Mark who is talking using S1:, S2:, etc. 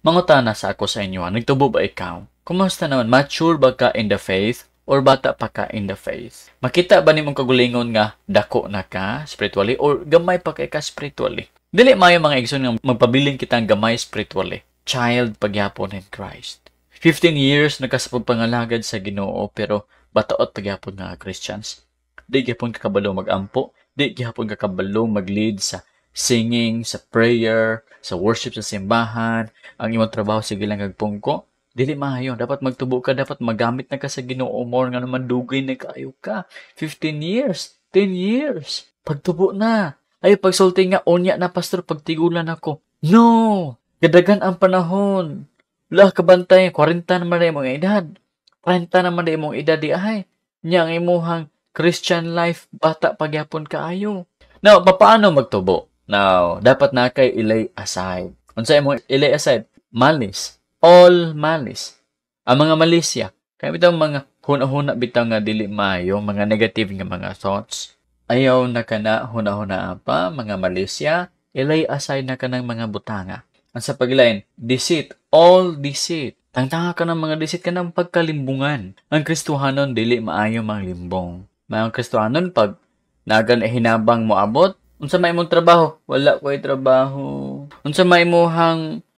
S1: Mangutana sa ako sa inyo, nagtubo ba ikaw? Kumusta naman? Mature ba ka in the faith? Or bata pa ka in the faith? Makita ba ni mong kagulingon nga dako na ka spiritually or gamay pa kay ka spiritually? Dili mayo mga igsoon nga magpabiling kitang gamay spiritually. Child pagyapon in Christ. 15 years nakasapog pangalagad sa Ginoo pero bataot pagyapon nga Christians. Di gyapon ka kabalo magampo, di gyapon ka kabalo mag-lead sa singing, sa prayer, sa worship sa simbahan. Ang imong trabaho sige lang kagpungko. Dili maayo, dapat magtubo ka, dapat magamit na ka sa Ginoo more nga naman dugay na kaayo ka. 15 years, 10 years. Pagtubo na. Ay pagsulti nga unya na pastor pagtigulan ako. No, kadagan ang panahon. Wala ka bantay, 40 naman na imong edad. 30 naman na imong edad di ay. Nya ang imuhang Christian life bata pagyapon kaayo. Now, paano magtubo? Now, dapat na kay ilay aside. Unsa imong ilay aside? Malice. All malice. Ang mga malisya. Kaya bitang mga huna-huna bitang nga dili maayo, mga negative nga mga thoughts. Ayaw na ka na huna-huna pa, mga malisya. Ilay aside na ka ng mga butanga. Ang sa paglain, deceit. All deceit. Tangtanga ka ng mga deceit ka ng pagkalimbungan. Ang Kristohanon dili maayo mang limbong. Mga Kristohanon pag nagan hinabang mo abot, unsa may imong trabaho? Wala ko'y trabaho. Unsa may imong